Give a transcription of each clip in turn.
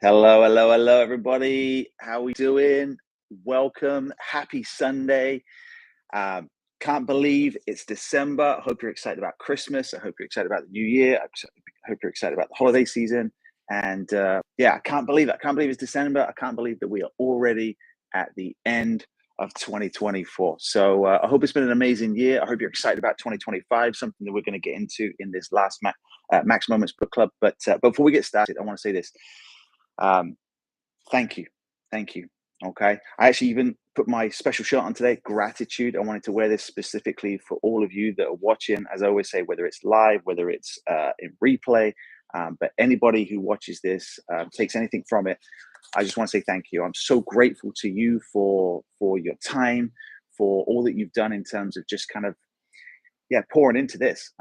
Hello, hello, hello, everybody. How we doing? Welcome. Happy Sunday. Um, can't believe it's December. I hope you're excited about Christmas. I hope you're excited about the new year. Hope you're excited about the holiday season. And yeah, I can't believe it. I can't believe it's December. I can't believe that we are already at the end of 2024. So I hope it's been an amazing year. I hope you're excited about 2025, something that we're going to get into in this last Max Moments Book Club. But before we get started, I want to say this. Um, Thank you. Thank you. Okay. I actually even put my special shirt on today, gratitude. I wanted to wear this specifically for all of you that are watching. As I always say, whether it's live, whether it's in replay, but anybody who watches this takes anything from it, I just want to say thank you. I'm so grateful to you for your time, for all that you've done in terms of just kind of pouring into this.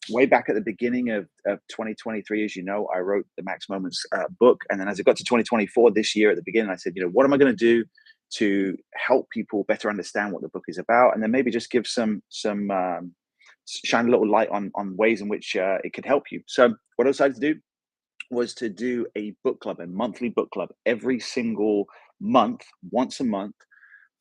Way back at the beginning of 2023, as you know, I wrote the Max Moments book. And then as it got to 2024, this year at the beginning, I said, what am I going to do to help people better understand what the book is about? And then maybe just give some shine a little light on ways in which it could help you. So what I decided to do was to do a book club, a monthly book club every single month, once a month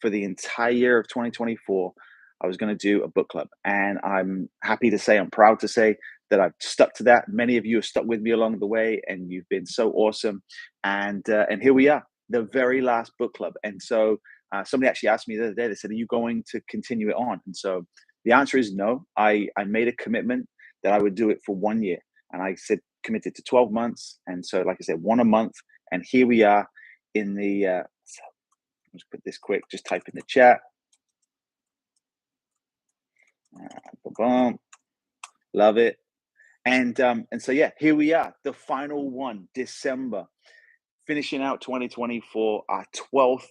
for the entire year of 2024. I was going to do a book club, and I'm happy to say, I'm proud to say that I've stuck to that. Many of you have stuck with me along the way, and you've been so awesome. And here we are, the very last book club. And so somebody actually asked me the other day. They said, "Are you going to continue it on?" And so the answer is no. I made a commitment that I would do it for 1 year, and I said committed to 12 months. And so, like I said, one a month, and here we are in the. Let's put this quick. Just type in the chat. Boom. Love it. And so here we are, the final one, December, finishing out 2024, our 12th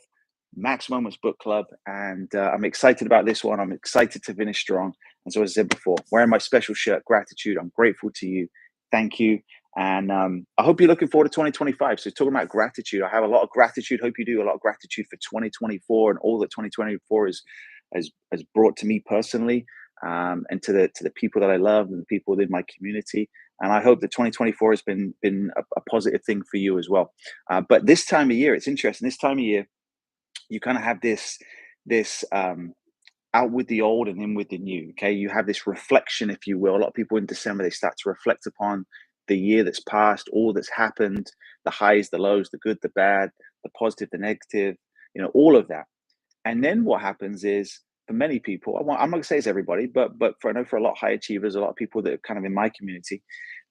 Max Moments Book Club. And I'm excited about this one. I'm excited to finish strong. And so as I said before, wearing my special shirt, gratitude. I'm grateful to you. Thank you. And I hope you're looking forward to 2025. So talking about gratitude, I have a lot of gratitude. Hope you do a lot of gratitude for 2024 and all that 2024 has brought to me personally, and to the people that I love and the people within my community. And I hope that 2024 has been a positive thing for you as well. But this time of year, it's interesting. This time of year, you kind of have this out with the old and in with the new. Okay, you have this reflection, if you will. A lot of people in December, they start to reflect upon the year that's passed, all that's happened, the highs, the lows, the good, the bad, the positive, the negative, all of that. And then what happens is, for many people, I'm not going to say it's everybody, but I know for a lot of high achievers, a lot of people that are kind of in my community,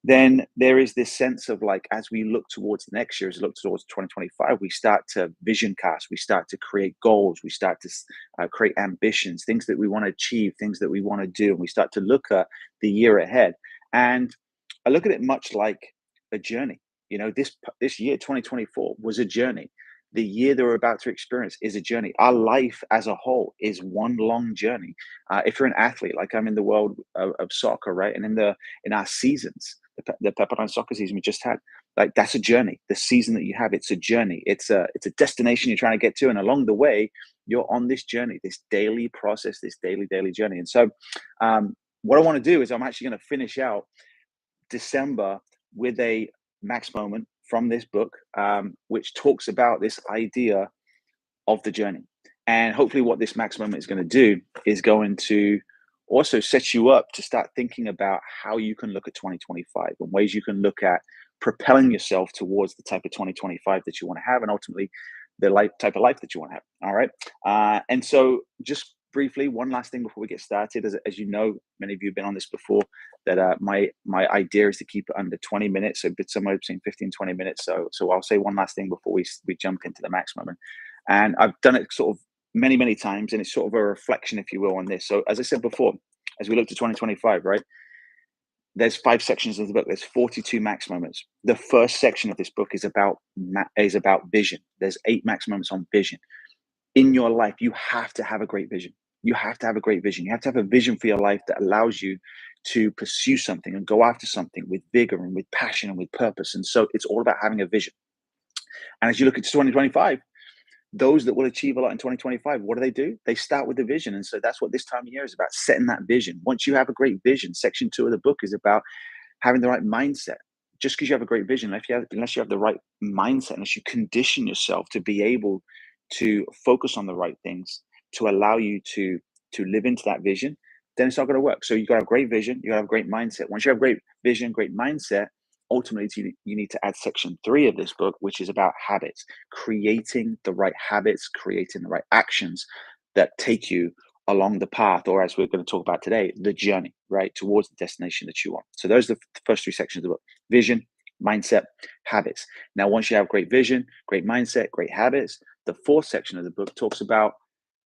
then there is this sense of, like, as we look towards the next year, as we look towards 2025, we start to vision cast, we start to create goals, we start to create ambitions, things that we want to achieve, things that we want to do, and we start to look at the year ahead. And I look at it much like a journey. This year, 2024, was a journey. The year that we're about to experience is a journey. Our life as a whole is one long journey. If you're an athlete, like I'm in the world of soccer, right, and in our seasons, the Pepperdine soccer season we just had, like, that's a journey. The season that you have, it's a journey. It's a destination you're trying to get to, and along the way, you're on this journey, this daily process, this daily journey. And so, what I want to do is I'm actually going to finish out December with a max moment from this book, which talks about this idea of the journey. And hopefully, what this max moment is going to do is going to also set you up to start thinking about how you can look at 2025 and ways you can look at propelling yourself towards the type of 2025 that you want to have, and ultimately the type of life that you want to have. All right. And so, just briefly, one last thing before we get started. As you know, many of you have been on this before, that my idea is to keep it under 20 minutes, so it's somewhere between 15 and 20 minutes. So I'll say one last thing before we jump into the max moment. And I've done it sort of many times, and it's sort of a reflection, if you will, on this. So as I said before, as we look to 2025, right, there's 5 sections of the book. There's 42 max moments. The first section of this book is about vision. There's 8 max moments on vision. In your life, you have to have a great vision. You have to have a great vision. You have to have a vision for your life that allows you to pursue something and go after something with vigor and with passion and with purpose. And so it's all about having a vision. And as you look into 2025, those that will achieve a lot in 2025, what do? They start with a vision. And so that's what this time of year is about, setting that vision. Once you have a great vision, section 2 of the book is about having the right mindset, just because you have a great vision, unless you have the right mindset, unless you condition yourself to be able to focus on the right things, to allow you to live into that vision, then it's not going to work. So you got to have great vision, you got to have great mindset. Once you have great vision, great mindset, ultimately you need to add section 3 of this book, which is about habits, creating the right habits, creating the right actions that take you along the path, or as we're going to talk about today, the journey, right, towards the destination that you want. So those are the first 3 sections of the book: vision, mindset, habits. Now, once you have great vision, great mindset, great habits, the 4th section of the book talks about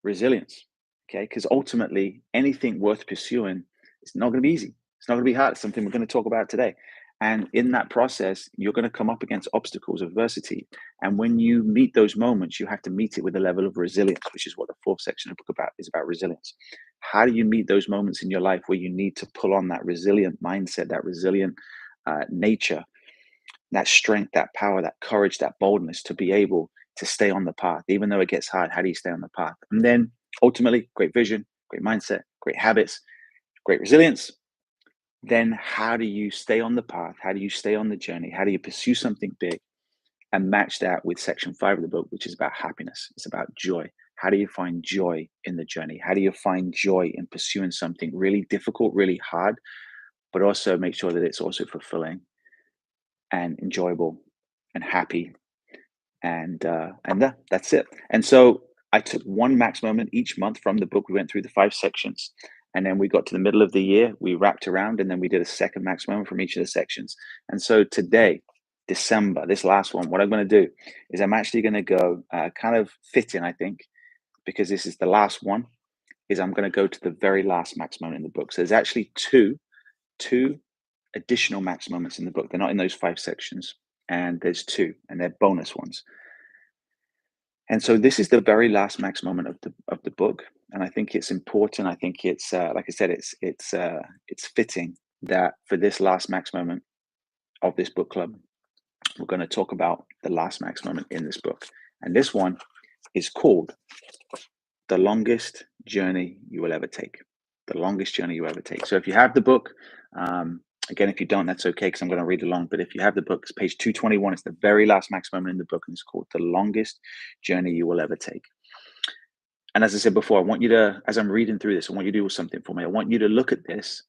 resilience. Okay, because ultimately anything worth pursuing is not going to be easy. It's not going to be hard. It's something we're going to talk about today. And in that process, you're going to come up against obstacles, adversity. And when you meet those moments, you have to meet it with a level of resilience, which is what the 4th section of the book is about resilience. How do you meet those moments in your life where you need to pull on that resilient mindset, that resilient nature, that strength, that power, that courage, that boldness to be able to stay on the path, even though it gets hard? How do you stay on the path? And then ultimately, great vision, great mindset, great habits, great resilience. Then how do you stay on the path? How do you stay on the journey? How do you pursue something big and match that with section 5 of the book, which is about happiness? It's about joy. How do you find joy in the journey? How do you find joy in pursuing something really difficult, really hard, but also make sure that it's also fulfilling and enjoyable and happy? And that's it. And so I took one max moment each month from the book. We went through the 5 sections, and then we got to the middle of the year, we wrapped around, and then we did a second max moment from each of the sections. And so today, December, this last one, what I'm going to do is I'm actually going to go kind of fitting, I think, because this is the last one, is I'm going to go to the very last max moment in the book. So there's actually two additional max moments in the book. They're not in those 5 sections, and there's 2, and they're bonus ones. And so this is the very last max moment of the book, and I think it's important. I think it's like I said, it's fitting that for this last max moment of this book club, we're going to talk about the last max moment in this book, and this one is called "The Longest Journey You Will Ever Take." The longest journey you ever take. So if you have the book, again, if you don't, that's okay, because I'm going to read along. But if you have the book, it's page 221. It's the very last max moment in the book, and it's called "The Longest Journey You Will Ever Take." And as I said before, I want you to, as I'm reading through this, I want you to do something for me. I want you to look at this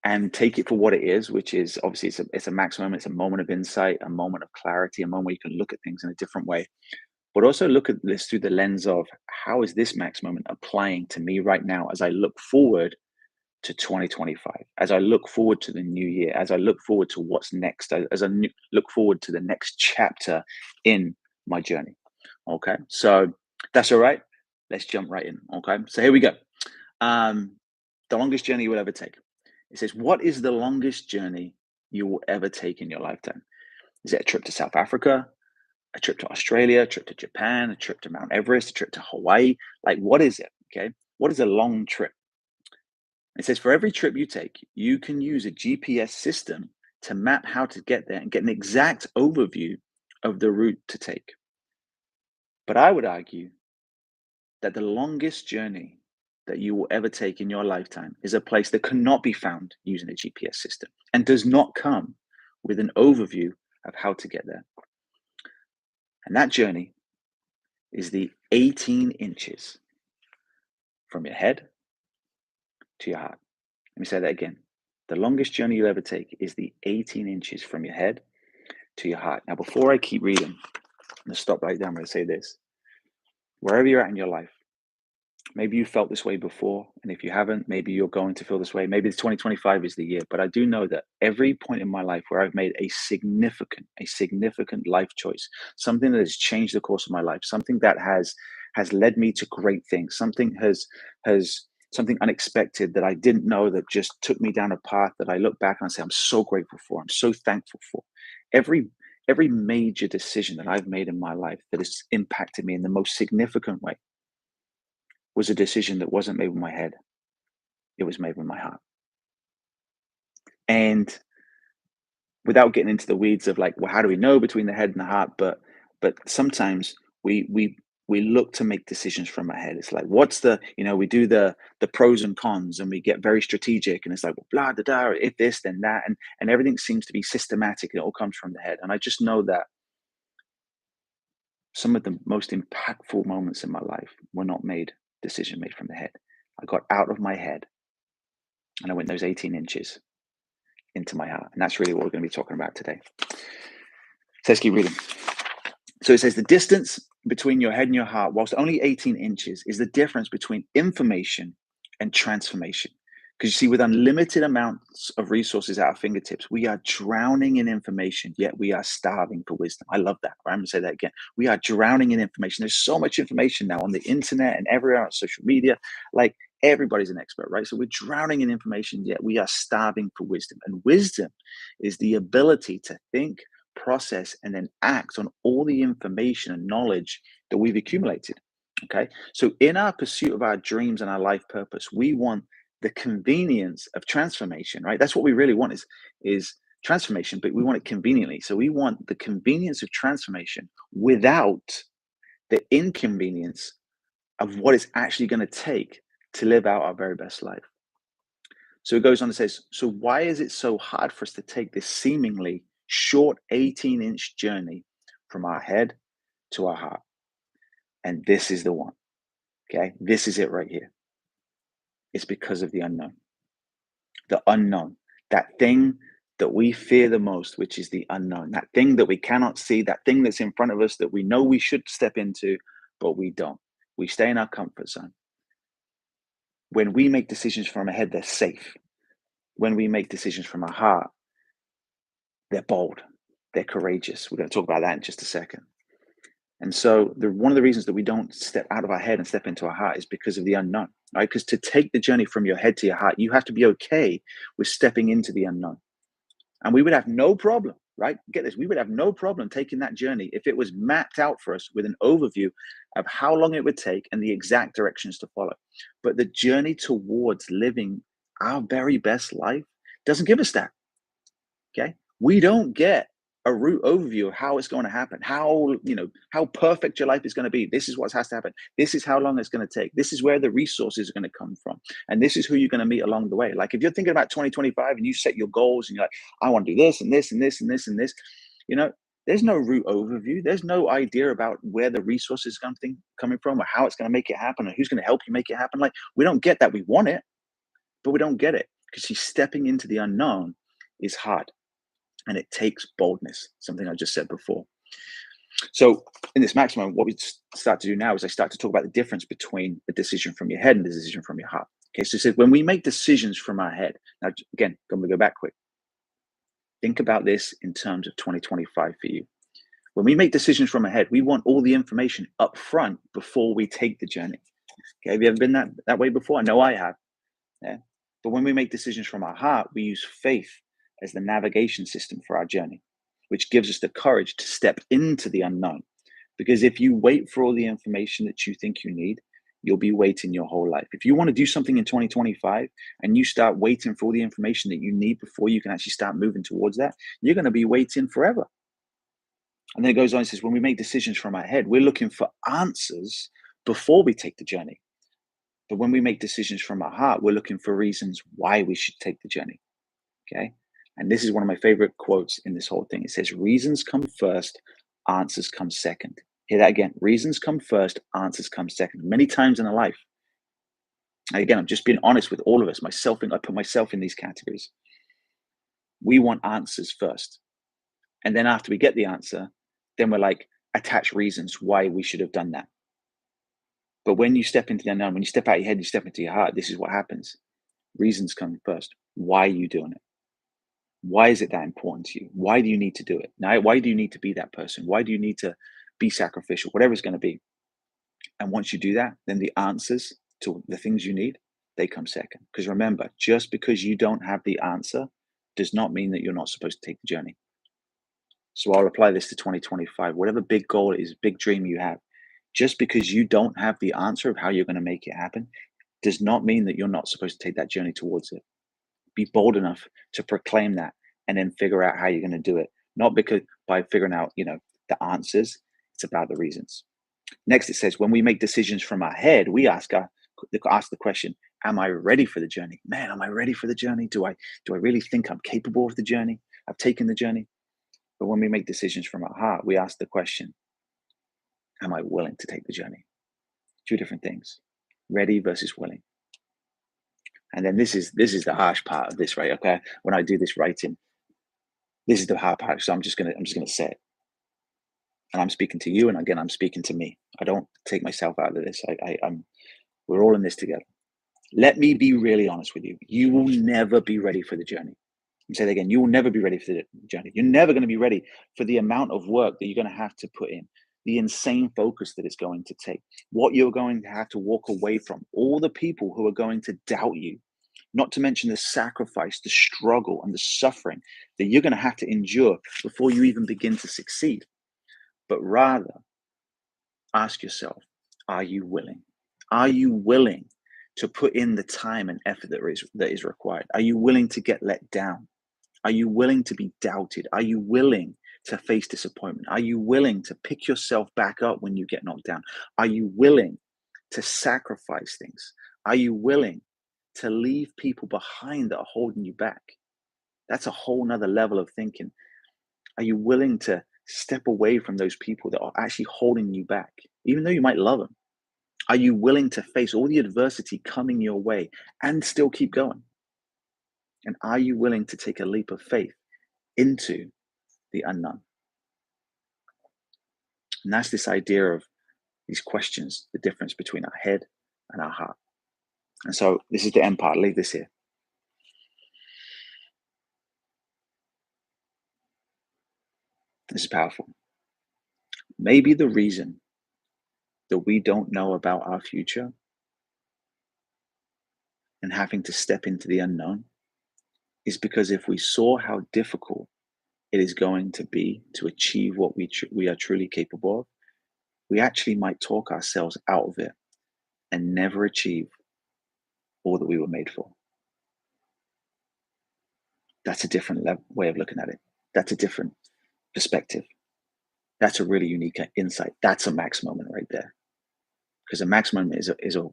and take it for what it is, which is obviously it's a max moment. It's a moment of insight, a moment of clarity, a moment where you can look at things in a different way. But also look at this through the lens of, how is this max moment applying to me right now as I look forward to 2025, as I look forward to the new year, as I look forward to what's next, as I look forward to the next chapter in my journey. Okay, so that's all right. Let's jump right in. Okay, so here we go. The longest journey you will ever take. It says, what is the longest journey you will ever take in your lifetime? Is it a trip to South Africa, a trip to Australia, a trip to Japan, a trip to Mount Everest, a trip to Hawaii? Like, what is it? Okay, what is a long trip? It says, for every trip you take, you can use a GPS system to map how to get there and get an exact overview of the route to take. But I would argue that the longest journey that you will ever take in your lifetime is a place that cannot be found using a GPS system and does not come with an overview of how to get there. And that journey is the 18 inches from your head to your heart. Let me say that again. The longest journey you'll ever take is the 18 inches from your head to your heart. Now, before I keep reading, I'm going to stop right there. I'm going to say this. Wherever you're at in your life, maybe you felt this way before, and if you haven't, maybe you're going to feel this way. Maybe 2025 is the year, but I do know that every point in my life where I've made a significant life choice, something that has changed the course of my life, something that has led me to great things, something something unexpected that I didn't know, that just took me down a path that I look back and I say, I'm so grateful for, I'm so thankful for. Every major decision that I've made in my life that has impacted me in the most significant way was a decision that wasn't made with my head. It was made with my heart. And without getting into the weeds of like, well, how do we know between the head and the heart? But sometimes we we look to make decisions from our head. It's like, what's the, we do the pros and cons, and we get very strategic, and it's like, well, blah, da, da, if this, then that, and everything seems to be systematic. It all comes from the head. And I just know that some of the most impactful moments in my life were not decision made from the head. I got out of my head and I went those 18 inches into my heart. And that's really what we're going to be talking about today. So let's keep reading. So it says the distance between your head and your heart, whilst only 18 inches, is the difference between information and transformation. Because you see, with unlimited amounts of resources at our fingertips, we are drowning in information, yet we are starving for wisdom. I love that. I'm going to say that again. We are drowning in information. There's so much information now on the internet and everywhere on social media. Like, everybody's an expert, right? So we're drowning in information, yet we are starving for wisdom. And wisdom is the ability to think, process, and then act on all the information and knowledge that we've accumulated. Okay. So in our pursuit of our dreams and our life purpose, we want the convenience of transformation, right? That's what we really want is transformation, but we want it conveniently. So we want the convenience of transformation without the inconvenience of what it's actually going to take to live out our very best life. So it goes on and says, so why is it so hard for us to take this seemingly short 18-inch journey from our head to our heart? And this is the one. Okay, this is it right here. It's because of the unknown. The unknown, that thing that we fear the most, which is the unknown, that thing that we cannot see, that thing that's in front of us that we know we should step into, but we don't. We stay in our comfort zone. When we make decisions from our head, they're safe. When we make decisions from our heart, they're bold, they're courageous. We're going to talk about that in just a second. And so one of the reasons that we don't step out of our head and step into our heart is because of the unknown, right? Because to take the journey from your head to your heart, you have to be okay with stepping into the unknown. And we would have no problem, right? Get this, we would have no problem taking that journey if it was mapped out for us with an overview of how long it would take and the exact directions to follow. But the journey towards living our very best life doesn't give us that, okay? We don't get a route overview of how it's going to happen, how perfect your life is going to be. This is what has to happen. This is how long it's going to take. This is where the resources are going to come from. And this is who you're going to meet along the way. Like, if you're thinking about 2025 and you set your goals and you're like, I want to do this and this and this and this and this, there's no route overview. There's no idea about where the resources coming from or how it's going to make it happen or who's going to help you make it happen. Like, we don't get that. We want it, but we don't get it because stepping into the unknown is hard. And it takes boldness, something I just said before. So in this maximum, what we start to do now is I start to talk about the difference between a decision from your head and a decision from your heart. Okay, so it says when we make decisions from our head, now again, I'm going to go back quick. Think about this in terms of 2025 for you. When we make decisions from our head, we want all the information up front before we take the journey. Okay, have you ever been that way before? I know I have. Yeah. But when we make decisions from our heart, we use faith as the navigation system for our journey, which gives us the courage to step into the unknown. Because if you wait for all the information that you think you need, you'll be waiting your whole life. If you want to do something in 2025 and you start waiting for all the information that you need before you can actually start moving towards that, you're going to be waiting forever. And then it goes on and says, when we make decisions from our head, we're looking for answers before we take the journey. But when we make decisions from our heart, we're looking for reasons why we should take the journey. Okay. And this is one of my favorite quotes in this whole thing. It says, reasons come first, answers come second. Hear that again. Reasons come first, answers come second. Many times in our life. And again, I'm just being honest with all of us, myself, and I put myself in these categories. We want answers first. And then after we get the answer, then we're like, attach reasons why we should have done that. But when you step into the unknown, when you step out your head, you step into your heart, this is what happens. Reasons come first. Why are you doing it? Why is it that important to you? Why do you need to do it? Now, why do you need to be that person? Why do you need to be sacrificial? Whatever it's going to be. And once you do that, then the answers to the things you need, they come second. Because remember, just because you don't have the answer does not mean that you're not supposed to take the journey. So I'll apply this to 2025. Whatever big goal it is, big dream you have, just because you don't have the answer of how you're going to make it happen does not mean that you're not supposed to take that journey towards it. Be bold enough to proclaim that and then figure out how you're going to do it. Not because by figuring out, the answers, it's about the reasons. Next, it says, when we make decisions from our head, we ask the question, am I ready for the journey? Man, am I ready for the journey? Do I really think I'm capable of the journey? I've taken the journey. But when we make decisions from our heart, we ask the question, am I willing to take the journey? Two different things. Ready versus willing. And then this is the harsh part of this, right? Okay. When I do this writing, this is the hard part. So I'm just gonna say it. And I'm speaking to you, and again, I'm speaking to me. I don't take myself out of this. I'm we're all in this together. Let me be really honest with you. You will never be ready for the journey. And say that again. You will never be ready for the journey. You're never going to be ready for the amount of work that you're going to have to put in, the insane focus that it's going to take, what you're going to have to walk away from, all the people who are going to doubt you, not to mention the sacrifice, the struggle, and the suffering that you're going to have to endure before you even begin to succeed. But rather, ask yourself, are you willing? Are you willing to put in the time and effort that is required? Are you willing to get let down? Are you willing to be doubted? Are you willing to face disappointment? Are you willing to pick yourself back up when you get knocked down? Are you willing to sacrifice things? Are you willing to leave people behind that are holding you back? That's a whole nother level of thinking. Are you willing to step away from those people that are actually holding you back, even though you might love them? Are you willing to face all the adversity coming your way and still keep going? And are you willing to take a leap of faith into the unknown? And that's this idea of these questions, the difference between our head and our heart. And so this is the end part. I'll leave this here. This is powerful. Maybe the reason that we don't know about our future and having to step into the unknown is because if we saw how difficult it is going to be to achieve what we are truly capable of, we actually might talk ourselves out of it and never achieve all that we were made for. That's a different way of looking at it. That's a different perspective. That's a really unique insight. That's a max moment right there. Because a max moment is a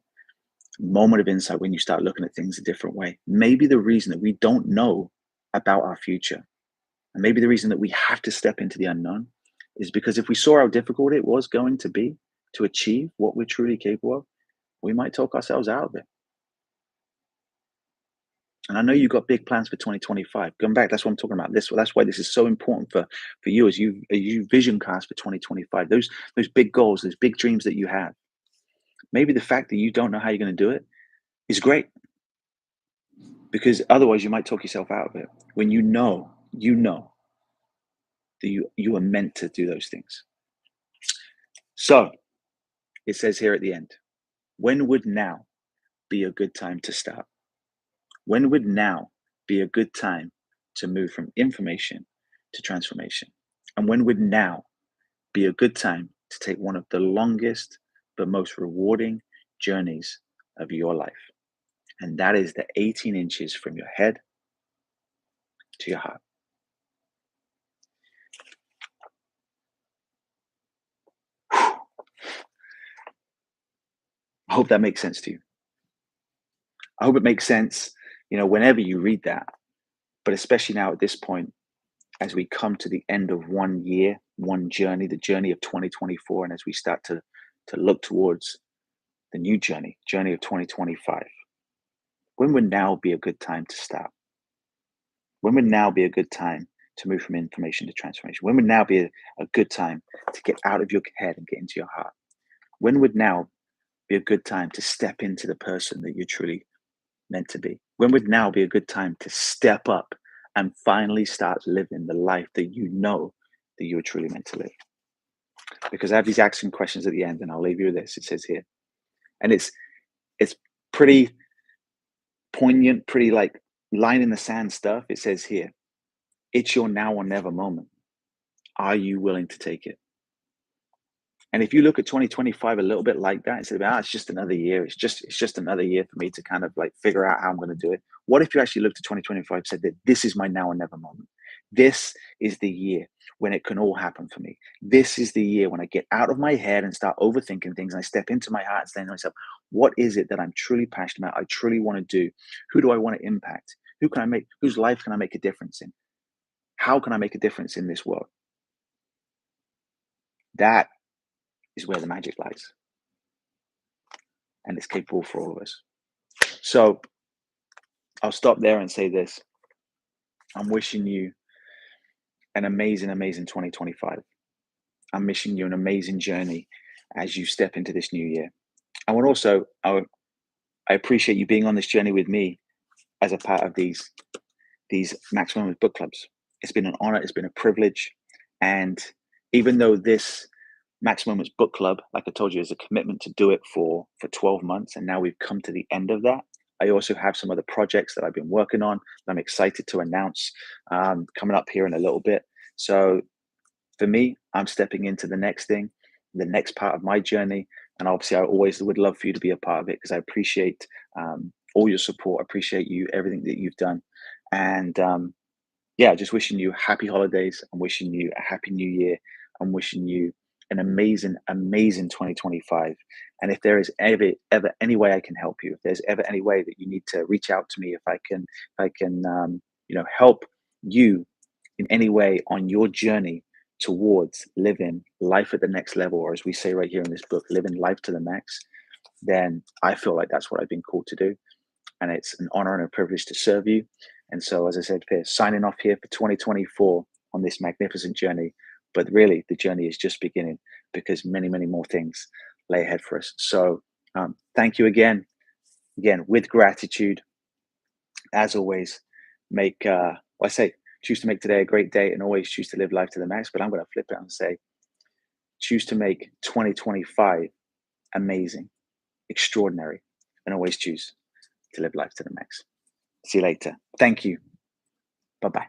moment of insight when you start looking at things a different way. Maybe the reason that we don't know about our future, and maybe the reason that we have to step into the unknown, is because if we saw how difficult it was going to be to achieve what we're truly capable of, we might talk ourselves out of it. And I know you've got big plans for 2025. Going back, that's what I'm talking about. That's why this is so important for you as you vision cast for 2025. Those big goals, those big dreams that you have. Maybe the fact that you don't know how you're going to do it is great, because otherwise you might talk yourself out of it. When you know that you are meant to do those things. So it says here at the end, when would now be a good time to start? When would now be a good time to move from information to transformation? And when would now be a good time to take one of the longest but most rewarding journeys of your life? And that is the 18 inches from your head to your heart. I hope that makes sense to you. I hope it makes sense, whenever you read that, but especially now at this point, as we come to the end of one year, one journey, the journey of 2024, and as we start to look towards the new journey of 2025, when would now be a good time to start? When would now be a good time to move from information to transformation? When would now be a good time to get out of your head and get into your heart? When would now be a good time to step into the person that you're truly meant to be? When would now be a good time to step up and finally start living the life that you know that you are truly meant to live? Because I have these action questions at the end, and I'll leave you with this. It says here, and it's pretty poignant, pretty like line in the sand stuff. It says here, it's your now or never moment. Are you willing to take it? And if you look at 2025 a little bit like that, instead of it's just another year, it's just another year for me to kind of like figure out how I'm going to do it. What if you actually looked at 2025 and said that this is my now or never moment? This is the year when it can all happen for me. This is the year when I get out of my head and start overthinking things. And I step into my heart and say to myself, what is it that I'm truly passionate about? I truly want to do. Who do I want to impact? Who can I make? Whose life can I make a difference in? How can I make a difference in this world? That is where the magic lies, and it's capable for all of us. So I'll stop there and say this: I'm wishing you an amazing, amazing 2025. I'm wishing you an amazing journey as you step into this new year. I would also, I appreciate you being on this journey with me as a part of these Max Moments book clubs. It's been an honor. It's been a privilege. And even though this Max Moments book club, like I told you, is a commitment to do it for 12 months, and now we've come to the end of that. I also have some other projects that I've been working on that I'm excited to announce coming up here in a little bit. So for me, I'm stepping into the next thing, the next part of my journey. And obviously, I always would love for you to be a part of it because I appreciate all your support. I appreciate you, everything that you've done. And yeah, just wishing you happy holidays. I'm wishing you a happy new year. I'm wishing you an amazing, amazing 2025. And if there is ever any way I can help you, if there's ever any way that you need to reach out to me, if I can, help you in any way on your journey towards living life at the next level, or as we say right here in this book, living life to the max, then I feel like that's what I've been called to do. And it's an honor and a privilege to serve you. And so, as I said, Pierce, signing off here for 2024 on this magnificent journey. But really, the journey is just beginning because many, many more things lay ahead for us. So, thank you again, with gratitude. As always, I say, choose to make today a great day and always choose to live life to the max. But I'm going to flip it and say, choose to make 2025 amazing, extraordinary, and always choose to live life to the max. See you later. Thank you. Bye bye.